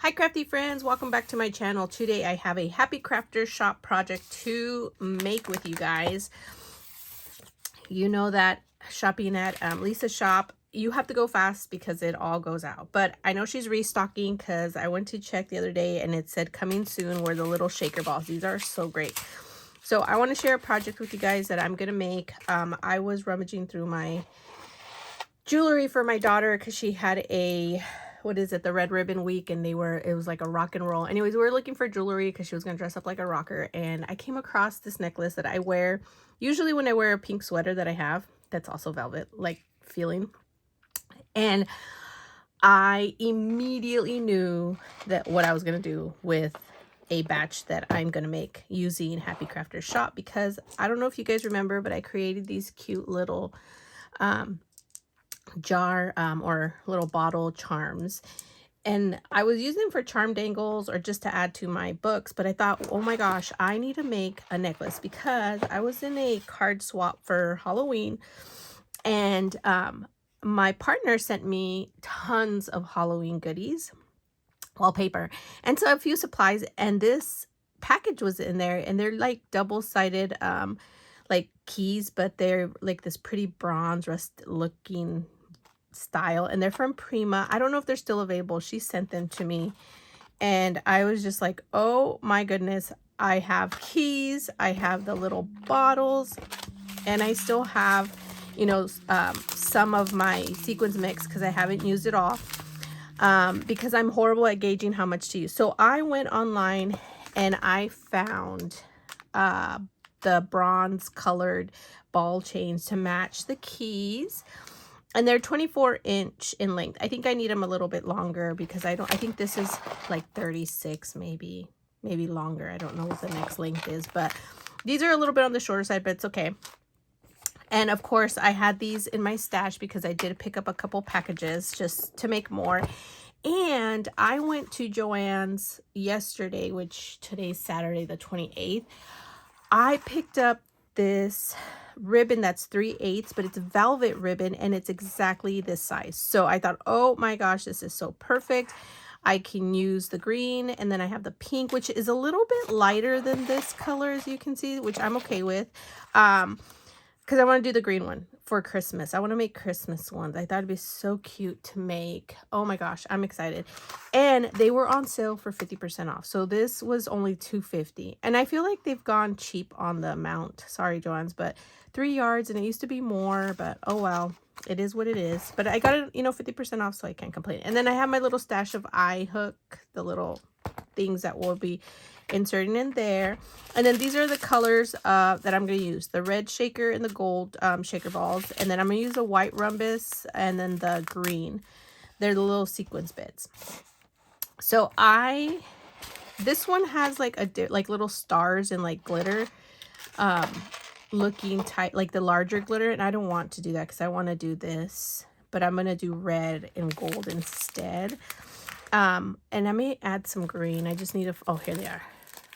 Hi crafty friends, welcome back to my channel. Today I have a Happy Crafter Shop project to make with you guys. You know that shopping at Lisa's shop, you have to go fast because it all goes out. But I know she's restocking because I went to check the other day and it said coming soon were the little shaker balls. These are so great. So I want to share a project with you guys that I'm going to make. I was rummaging through my jewelry for my daughter because she had a the red ribbon week, and it was like a rock and roll. Anyways, we were looking for jewelry because she was gonna dress up like a rocker, and I came across this necklace that I wear usually when I wear a pink sweater that I have that's also velvet like feeling, and I immediately knew that what I was gonna do with a batch that I'm gonna make using Happy Crafter Shop, because I don't know if you guys remember, but I created these cute little jar or little bottle charms, and I was using them for charm dangles or just to add to my books. But I thought, oh my gosh, I need to make a necklace because I was in a card swap for Halloween, and my partner sent me tons of Halloween goodies, wallpaper, and so a few supplies, and this package was in there, and they're like double-sided like keys, but they're like this pretty bronze rust looking style, and they're from Prima. I don't know if they're still available. She sent them to me, and I was just like, oh my goodness, I have keys, I have the little bottles, and I still have, you know, some of my sequins mix because I haven't used it all, because I'm horrible at gauging how much to use. So I went online and I found the bronze colored ball chains to match the keys, and they're 24-inch in length. I think I need them a little bit longer because I think this is like 36, maybe longer. I don't know what the next length is, but these are a little bit on the shorter side, but it's okay. And of course I had these in my stash because I did pick up a couple packages just to make more. And I went to Joann's yesterday, which today's Saturday the 28th. I picked up this ribbon that's 3/8, but it's velvet ribbon, and it's exactly this size. So I thought, oh my gosh, this is so perfect. I can use the green, and then I have the pink, which is a little bit lighter than this color, as you can see, which I'm okay with, because I want to do the green one for Christmas. I want to make Christmas ones. I thought it'd be so cute to make. Oh my gosh, I'm excited. And they were on sale for 50% off. So this was only $2.50. And I feel like they've gone cheap on the amount. Sorry, Joann's, but 3 yards, and it used to be more, but oh well. It is what it is. But I got it, 50% off, so I can't complain. And then I have my little stash of eye hook, the little things that will be inserting in there. And then these are the colors that I'm going to use: the red shaker and the gold shaker balls, and then I'm going to use a white rhombus, and then the green. They're the little sequins bits. So this one has like like little stars and like glitter looking tight, like the larger glitter, and I don't want to do that because I want to do this, but I'm going to do red and gold instead. And I may add some green. I just need oh, here they are.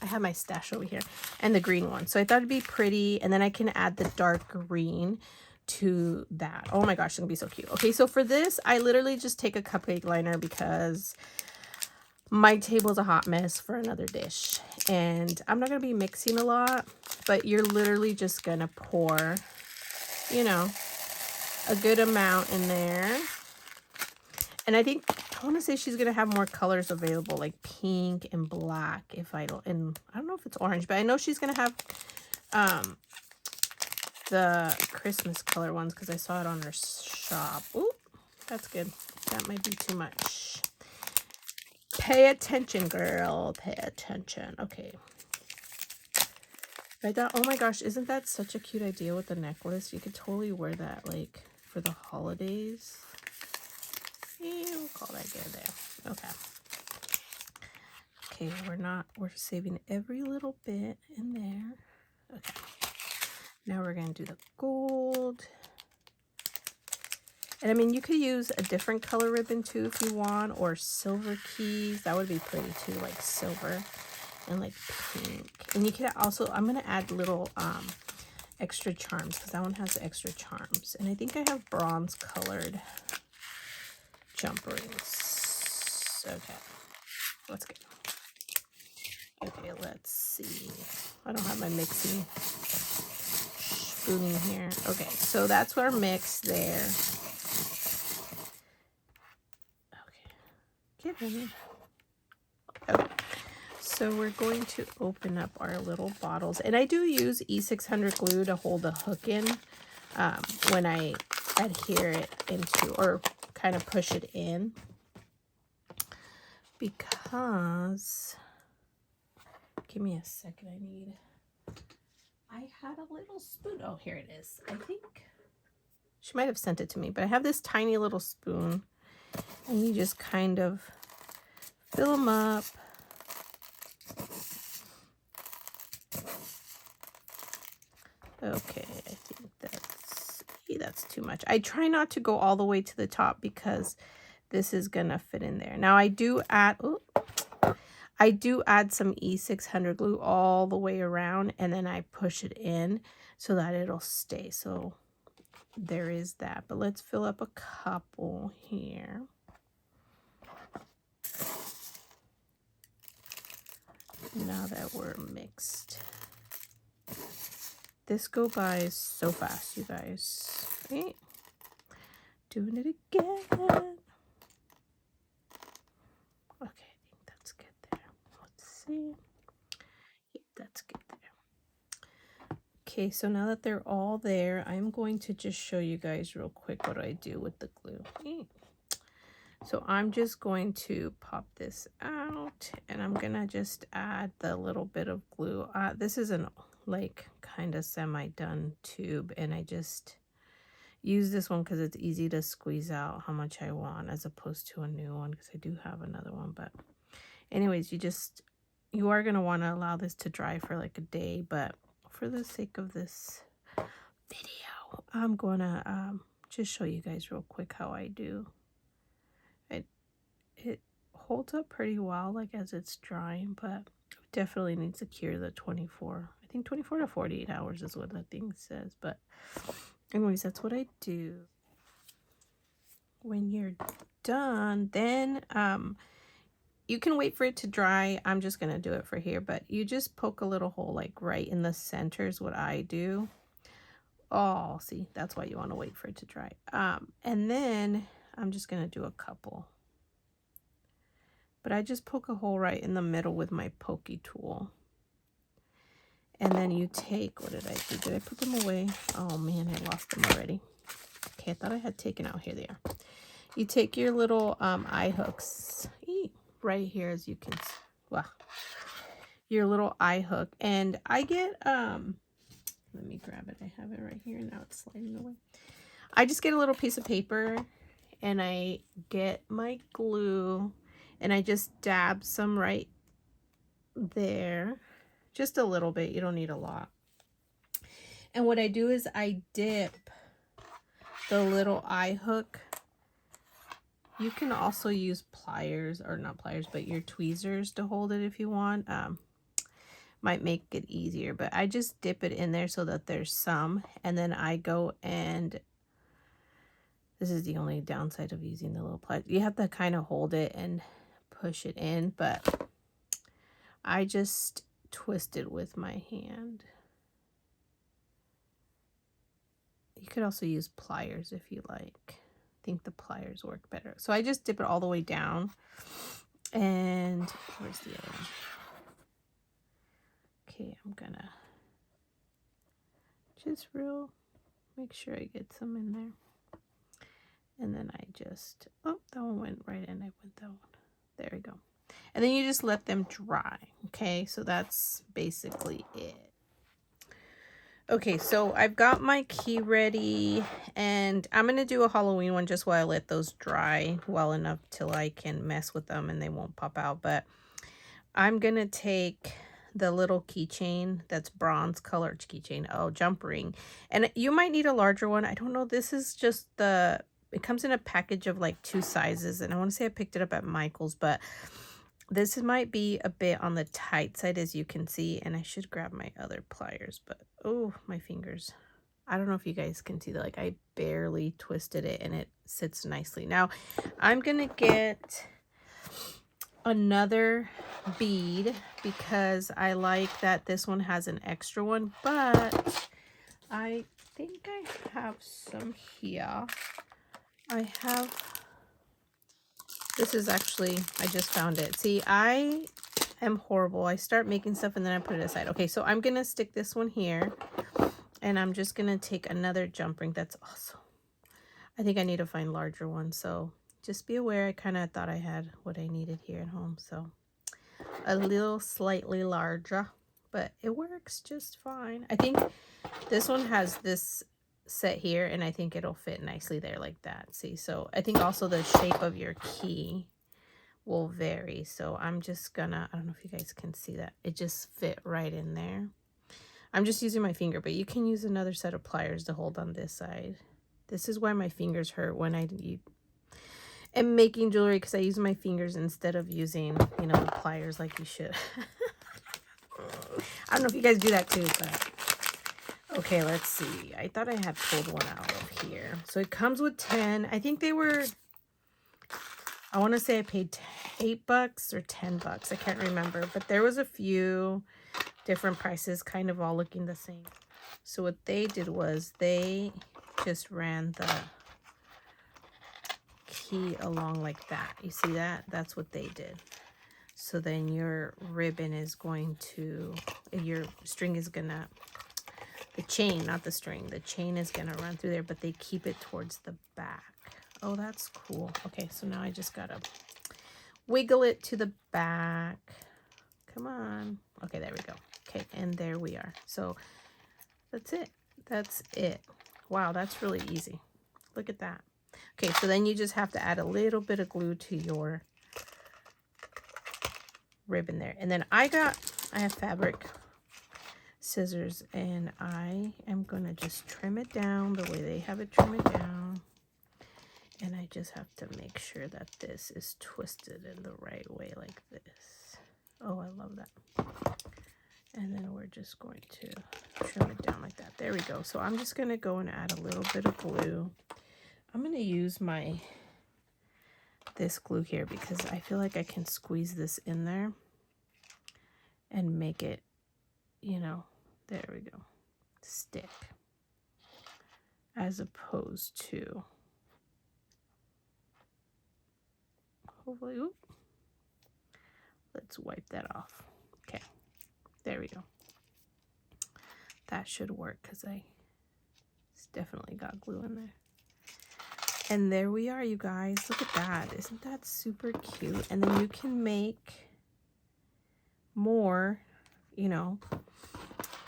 I have my stash over here, and the green one. So I thought it'd be pretty, and then I can add the dark green to that. Oh my gosh, it's gonna be so cute. Okay, so for this, I literally just take a cupcake liner because my table is a hot mess for another dish, and I'm not gonna be mixing a lot, but you're literally just gonna pour, a good amount in there. And I want to say she's going to have more colors available, like pink and black, and I don't know if it's orange, but I know she's going to have the Christmas color ones because I saw it on her shop. Ooh, that's good. That might be too much. Pay attention, girl. Pay attention. Okay. I thought, oh my gosh, isn't that such a cute idea with the necklace? You could totally wear that, like, for the holidays. We'll call that good there. Okay, we're saving every little bit in there. Okay, now we're gonna do the gold. And I mean, you could use a different color ribbon too if you want, or silver keys. That would be pretty too, like silver and like pink. And you could also, I'm gonna add little extra charms because that one has extra charms. And I think I have bronze colored jump rings. Okay. Let's go. Okay, let's see. I don't have my mixing spoon in here. Okay, so that's our mix there. Okay, get in. Okay, so we're going to open up our little bottles. And I do use E600 glue to hold the hook in when I adhere it into, or kind of push it in. Because, give me a second, I had a little spoon. Oh, here it is. I think she might have sent it to me, but I have this tiny little spoon, and you just kind of fill them up. Okay, I think that's too much. I try not to go all the way to the top because this is gonna fit in there. Now I do add some E600 glue all the way around, and then I push it in so that it'll stay. So there is that. But let's fill up a couple here. Now that we're mixed. This go by so fast, you guys. Right? Doing it again. Okay, I think that's good there. Let's see. Yep, that's good there. Okay, so now that they're all there, I'm going to just show you guys real quick what I do with the glue. So I'm just going to pop this out, and I'm gonna just add the little bit of glue. This is an like kind of semi-done tube, and I just use this one because it's easy to squeeze out how much I want, as opposed to a new one, because I do have another one. But anyways, you are gonna want to allow this to dry for like a day, but for the sake of this video, I'm gonna just show you guys real quick how I do. It holds up pretty well, like as it's drying, but definitely needs to cure the 24. I think 24 to 48 hours is what that thing says. But anyways, that's what I do. When you're done, then you can wait for it to dry. I'm just gonna do it for here, but you just poke a little hole like right in the center is what I do. Oh, see, that's why you want to wait for it to dry. And then I'm just gonna do a couple. But I just poke a hole right in the middle with my pokey tool. And then you take, what did I do? Did I put them away? Oh man, I lost them already. Okay, I thought I had taken out. Here they are. You take your little eye hooks right here, as you can see. Wow. Your little eye hook. And I get, let me grab it. I have it right here. Now it's sliding away. I just get a little piece of paper, and I get my glue, and I just dab some right there. Just a little bit. You don't need a lot. And what I do is I dip the little eye hook. You can also use pliers, or not pliers, but your tweezers to hold it if you want. Might make it easier, but I just dip it in there so that there's some. And then I go and... This is the only downside of using the little pliers. You have to kind of hold it and push it in, but I just twist it with my hand. You could also use pliers if you like. I think the pliers work better. So I just dip it all the way down. And where's the other one? Okay, I'm gonna just make sure I get some in there. And then I just, oh, that one went right in. I went that one. There we go. And then you just let them dry. Okay, so that's basically it. Okay, so I've got my key ready, and I'm going to do a Halloween one just while I let those dry well enough till I can mess with them and they won't pop out. But I'm going to take the little keychain that's bronze colored keychain. Oh, jump ring. And you might need a larger one. I don't know. This is just it comes in a package of like 2 sizes. And I want to say I picked it up at Michael's, but this might be a bit on the tight side, as you can see. And I should grab my other pliers, but oh, my fingers. I don't know if you guys can see that. Like, I barely twisted it and it sits nicely. Now, I'm going to get another bead because I like that this one has an extra one, but I think I have some here. I have, this is actually, I just found it. See, I am horrible. I start making stuff and then I put it aside. Okay, so I'm going to stick this one here and I'm just going to take another jump ring. That's awesome. I think I need to find larger ones. So just be aware. I kind of thought I had what I needed here at home. So a little slightly larger, but it works just fine. I think this one has this set here and I think it'll fit nicely there like that. See, so I think also the shape of your key will vary. So I'm just gonna, I don't know if you guys can see that. It just fit right in there. I'm just using my finger, but you can use another set of pliers to hold on this side. This is why my fingers hurt when I am making jewelry, because I use my fingers instead of using, you know, the pliers like you should. I don't know if you guys do that too, but okay, let's see. I thought I had pulled one out of here. So it comes with 10. I think they were, I want to say I paid $8 or $10. I can't remember, but there was a few different prices kind of all looking the same. So what they did was they just ran the key along like that. You see that? That's what they did. So then your ribbon is going to, your string is gonna, the chain, not the string, the chain is gonna run through there, but they keep it towards the back. Oh, that's cool. Okay, so now I just gotta wiggle it to the back. Come on. Okay, there we go. Okay, and there we are. So that's it. That's it. Wow, that's really easy. Look at that. Okay, so then you just have to add a little bit of glue to your ribbon there. And then I have fabric scissors and I am going to just trim it down the way they have it trim it down. And I just have to make sure that this is twisted in the right way like this. Oh, I love that. And then we're just going to trim it down like that. There we go. So I'm just going to go and add a little bit of glue. I'm going to use this glue here because I feel like I can squeeze this in there and make it, you know, there we go, stick, as opposed to, hopefully, oop, let's wipe that off. Okay, there we go. That should work because it's definitely got glue in there. And there we are, you guys. Look at that. Isn't that super cute? And then you can make more, you know. You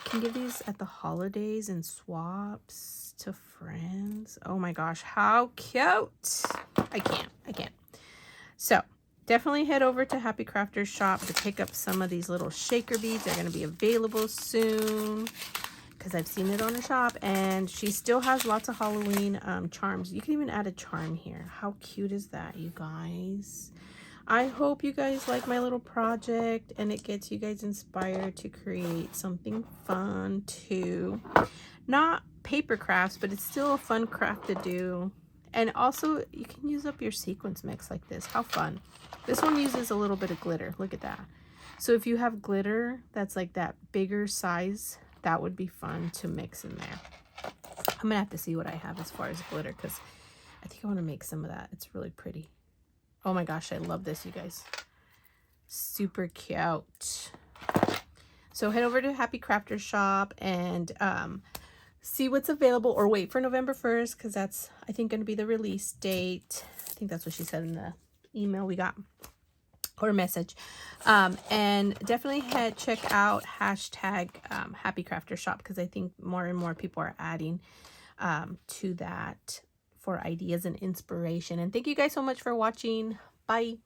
can give these at the holidays and swaps to friends. Oh my gosh, how cute. I can't. So definitely head over to Happy Crafter's shop to pick up some of these little shaker beads. They're going to be available soon, because I've seen it on her shop, and she still has lots of Halloween charms. You can even add a charm here. How cute is that, you guys? I hope you guys like my little project and it gets you guys inspired to create something fun too. Not paper crafts, but it's still a fun craft to do. And also you can use up your sequence mix like this. How fun. This one uses a little bit of glitter. Look at that. So if you have glitter that's like that bigger size, that would be fun to mix in there. I'm gonna have to see what I have as far as glitter because I think I want to make some of that. It's really pretty. Oh my gosh, I love this, you guys. Super cute. So head over to Happy Crafter's shop and see what's available, or wait for November 1st because that's, I think, going to be the release date. I think that's what she said in the email we got, or message. And definitely check out hashtag Happy Crafter shop because I think more and more people are adding to that for ideas and inspiration. And thank you guys so much for watching. Bye.